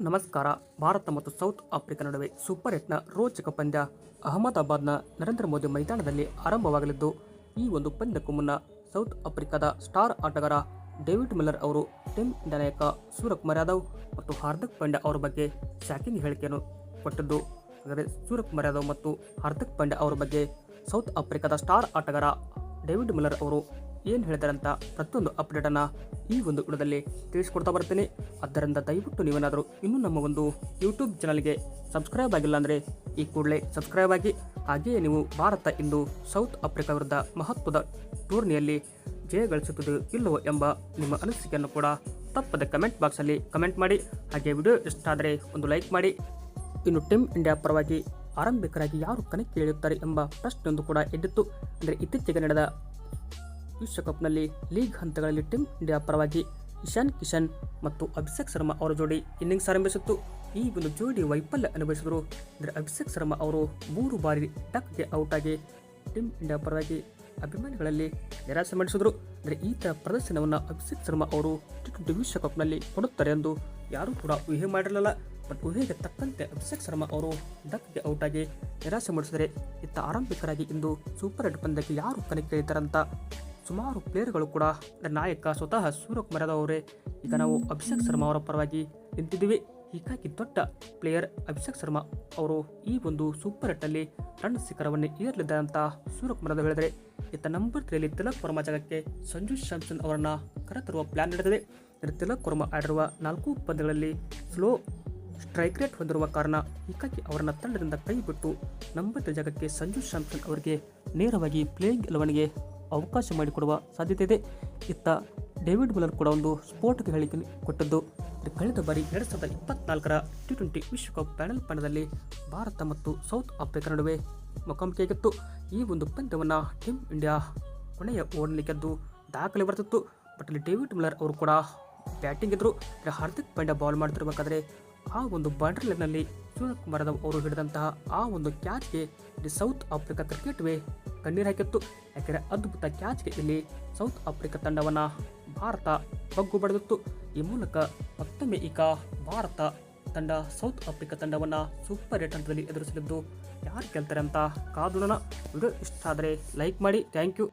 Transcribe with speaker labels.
Speaker 1: ನಮಸ್ಕಾರ. ಭಾರತ ಮತ್ತು south Africa ನಡುವೆ ಸೂಪರ್ 8ನ ರೋಚಕ ಪಂದ್ಯ ಅಹಮದಾಬಾದ್ನ ನರೇಂದ್ರ ಮೋದಿ ಮೈದಾನದಲ್ಲಿ ಆರಂಭವಾಗಲಿದ್ದು, ಈ ಒಂದು ಪಂದ್ಯಕ್ಕೂ ಮುನ್ನ ಸೌತ್ ಆಫ್ರಿಕಾದ ಸ್ಟಾರ್ ಆಟಗಾರ ಡೇವಿಡ್ ಮಿಲ್ಲರ್ ಅವರು ಟೀಮ್ ಇಂಡಿಯಾ ನಾಯಕ ಸೂರ್ಯಕುಮಾರ್ ಯಾದವ್ ಮತ್ತು ಹಾರ್ದಿಕ್ ಪಾಂಡ್ಯ ಅವರ ಬಗ್ಗೆ ಶಾಕಿಂಗ್ ಹೇಳಿಕೆಯನ್ನು ಕೊಟ್ಟಿದ್ದು, ಹಾಗಾದರೆ ಸೂರ್ಯಕುಮಾರ್ ಯಾದವ್ ಮತ್ತು ಹಾರ್ದಿಕ್ ಪಾಂಡ್ಯ ಅವರ ಬಗ್ಗೆ ಸೌತ್ ಆಫ್ರಿಕಾದ ಸ್ಟಾರ್ ಆಟಗಾರ ಡೇವಿಡ್ ಮಿಲ್ಲರ್ ಅವರು ಏನು ಹೇಳಿದ್ದಾರೆ ಅಂತ ಪ್ರತಿಯೊಂದು ಅಪ್ಡೇಟನ್ನು ಈ ಒಂದು ವಿಡಿಯೋದಲ್ಲಿ ತಿಳಿಸ್ಕೊಡ್ತಾ ಬರ್ತೀನಿ. ಆದ್ದರಿಂದ ದಯವಿಟ್ಟು ನೀವೇನಾದರೂ ಇನ್ನೂ ನಮ್ಮ ಒಂದು ಯೂಟ್ಯೂಬ್ ಚಾನಲ್ಗೆ ಸಬ್ಸ್ಕ್ರೈಬ್ ಆಗಿಲ್ಲ ಅಂದರೆ ಈ ಕೂಡಲೇ ಸಬ್ಸ್ಕ್ರೈಬ್ ಆಗಿ. ಹಾಗೆಯೇ ನೀವು ಭಾರತ ಇಂದು ಸೌತ್ ಆಫ್ರಿಕಾ ವಿರುದ್ಧ ಮಹತ್ವದ ಟೂರ್ನಿಯಲ್ಲಿ ಜಯ ಗಳಿಸುತ್ತದೆ ಇಲ್ಲವೋ ಎಂಬ ನಿಮ್ಮ ಅನಿಸಿಕೆಯನ್ನು ಕೂಡ ತಪ್ಪದೆ ಕಮೆಂಟ್ ಬಾಕ್ಸಲ್ಲಿ ಕಮೆಂಟ್ ಮಾಡಿ. ಹಾಗೆ ವಿಡಿಯೋ ಇಷ್ಟ ಆದರೆ ಒಂದು ಲೈಕ್ ಮಾಡಿ. ಇನ್ನು ಟೀಮ್ ಇಂಡಿಯಾ ಪರವಾಗಿ ಆರಂಭಿಕರಾಗಿ ಯಾರು ಕಣಕ್ಕೆ ಇಳಿಯುತ್ತಾರೆ ಎಂಬ ಪ್ರಶ್ನೆಯೊಂದು ಕೂಡ ಎದ್ದಿತ್ತು. ಅಂದರೆ ಇತ್ತೀಚೆಗೆ ನಡೆದ ವಿಶ್ವಕಪ್ನಲ್ಲಿ ಲೀಗ್ ಹಂತಗಳಲ್ಲಿ ಟೀಮ್ ಇಂಡಿಯಾ ಪರವಾಗಿ ಇಶಾನ್ ಕಿಶನ್ ಮತ್ತು ಅಭಿಷೇಕ್ ಶರ್ಮಾ ಅವರ ಜೋಡಿ ಇನ್ನಿಂಗ್ಸ್ ಆರಂಭಿಸಿತ್ತು. ಈ ಒಂದು ಜೋಡಿ ವೈಫಲ್ಯ ಅನುಭವಿಸಿದರು. ಅಂದರೆ ಅಭಿಷೇಕ್ ಶರ್ಮಾ ಅವರು 3 ಬಾರಿ ಡಕ್ಗೆ ಔಟ್ ಆಗಿ ಟೀಮ್ ಇಂಡಿಯಾ ಪರವಾಗಿ ಅಭಿಮಾನಿಗಳಲ್ಲಿ ನಿರಾಸೆ ಮಾಡಿಸಿದರು. ಅಂದರೆ ಈ ಥರ ಪ್ರದರ್ಶನವನ್ನು ಅಭಿಷೇಕ್ ಶರ್ಮಾ ಅವರು T20 ವಿಶ್ವಕಪ್ನಲ್ಲಿ ಕೊಡುತ್ತಾರೆ ಎಂದು ಯಾರೂ ಕೂಡ ಊಹೆ ಮಾಡಿರಲಿಲ್ಲ. ಬಟ್ ಊಹೆಗೆ ತಕ್ಕಂತೆ ಅಭಿಷೇಕ್ ಶರ್ಮಾ ಅವರು ಡಕ್ಗೆ ಔಟ್ ಆಗಿ ನಿರಾಸೆ ಮಾಡಿಸಿದರೆ, ಇತ್ತ ಆರಂಭಿಕರಾಗಿ ಇಂದು ಸೂಪರ್ 8 ಪಂದ್ಯಕ್ಕೆ ಯಾರು ಕಣಕ್ಕೆ ಇಳಿತಾರಂತ ಸುಮಾರು ಪ್ಲೇಯರ್ಗಳು ಕೂಡ ನಾಯಕ ಸ್ವತಃ ಸೂರ್ಯಕುಮಾರ್ ಯಾದವ್ ಅವರೇ ಈಗ ನಾವು ಅಭಿಷೇಕ್ ಶರ್ಮಾ ಅವರ ಪರವಾಗಿ ನಿಂತಿದ್ದೀವಿ, ಹೀಗಾಗಿ ದೊಡ್ಡ ಪ್ಲೇಯರ್ ಅಭಿಷೇಕ್ ಶರ್ಮಾ ಅವರು ಈ ಒಂದು ಸೂಪರ್ 8ನಲ್ಲಿ ರನ್ ಶಿಖರವನ್ನು ಏರಲಿದ್ದಾರೆ ಅಂತ ಸೂರ್ಯಕುಮಾರ್ ಯಾದವ್ ಹೇಳಿದರೆ, ಇತ್ತ ನಂಬರ್ 3ರಲ್ಲಿ ತಿಲಕ್ ವರ್ಮಾ ಜಾಗಕ್ಕೆ ಸಂಜು ಸ್ಯಾಮ್ಸನ್ ಅವರನ್ನು ಕರೆತರುವ ಪ್ಲಾನ್ ನಡೆದಿದೆ. ತಿಲಕ್ ವರ್ಮಾ ಆಡಿರುವ 4 ಪಂದ್ಯಗಳಲ್ಲಿ ಸ್ಲೋ ಸ್ಟ್ರೈಕ್ ರೇಟ್ ಹೊಂದಿರುವ ಕಾರಣ ಹೀಗಾಗಿ ಅವರನ್ನು ತಂಡದಿಂದ ಕೈ ಬಿಟ್ಟು ನಂಬರ್ 3 ಜಾಗಕ್ಕೆ ಸಂಜು ಸ್ಯಾಮ್ಸನ್ ಅವರಿಗೆ ನೇರವಾಗಿ ಪ್ಲೇಯಿಂಗ್ 11ಗೆ ಅವಕಾಶ ಮಾಡಿಕೊಡುವ ಸಾಧ್ಯತೆ ಇದೆ. ಇತ್ತ ಡೇವಿಡ್ ಮಿಲ್ಲರ್ ಕೂಡ ಒಂದು ಸ್ಫೋಟಕ ಹೇಳಿಕೆ ಕೊಟ್ಟದ್ದು, ಕಳೆದ ಬಾರಿ 2024ರ T20 ವಿಶ್ವಕಪ್ ಫೈನಲ್ ಪಂದ್ಯದಲ್ಲಿ ಭಾರತ ಮತ್ತು ಸೌತ್ ಆಫ್ರಿಕಾ ನಡುವೆ ಮುಖಾಮುಖಿಯಾಗಿತ್ತು. ಈ ಒಂದು ಪಂದ್ಯವನ್ನು ಟೀಮ್ ಇಂಡಿಯಾ ಕೊನೆಯ ಓವರ್ನಲ್ಲಿ ಗೆದ್ದು ದಾಖಲೆ ಬರ್ತಿತ್ತು. ಬಟ್ ಅಲ್ಲಿ ಡೇವಿಡ್ ಮಿಲ್ಲರ್ ಅವರು ಕೂಡ ಬ್ಯಾಟಿಂಗ್ ಇದ್ದರು. ಹಾರ್ದಿಕ್ ಪಾಂಡ್ಯ ಬಾಲ್ ಮಾಡ್ತಿರ್ಬೇಕಾದ್ರೆ ಆ ಒಂದು ಬೌಂಡ್ರಿ ಲೈನ್ನಲ್ಲಿ ಸೂರ್ಯಕುಮಾರ್ ಯಾದವ್ ಅವರು ಹಿಡಿದಂತಹ ಆ ಒಂದು ಕ್ಯಾಚ್ಗೆ ಸೌತ್ ಆಫ್ರಿಕಾ ಕ್ರಿಕೆಟ್ವೇ ಕಣ್ಣೀರು ಹಾಕಿತ್ತು. ಯಾಕೆಂದರೆ ಅದ್ಭುತ ಕ್ಯಾಚ್ಗೆ ಇಲ್ಲಿ ಸೌತ್ ಆಫ್ರಿಕಾ ತಂಡವನ್ನು ಭಾರತ ಬಗ್ಗು ಬಡಿದಿತ್ತು. ಈ ಮೂಲಕ ಮತ್ತೊಮ್ಮೆ ಈಗ ಭಾರತ ತಂಡ ಸೌತ್ ಆಫ್ರಿಕಾ ತಂಡವನ್ನು ಸೂಪರ್ 8 ಹಂತದಲ್ಲಿ ಎದುರಿಸಲಿದ್ದು, ಯಾರು ಗೆಲ್ತಾರೆ ಅಂತ ಕಾದೋಣ. ವಿಡಿಯೋ ಇಷ್ಟ ಆದರೆ ಲೈಕ್ ಮಾಡಿ. Thank you.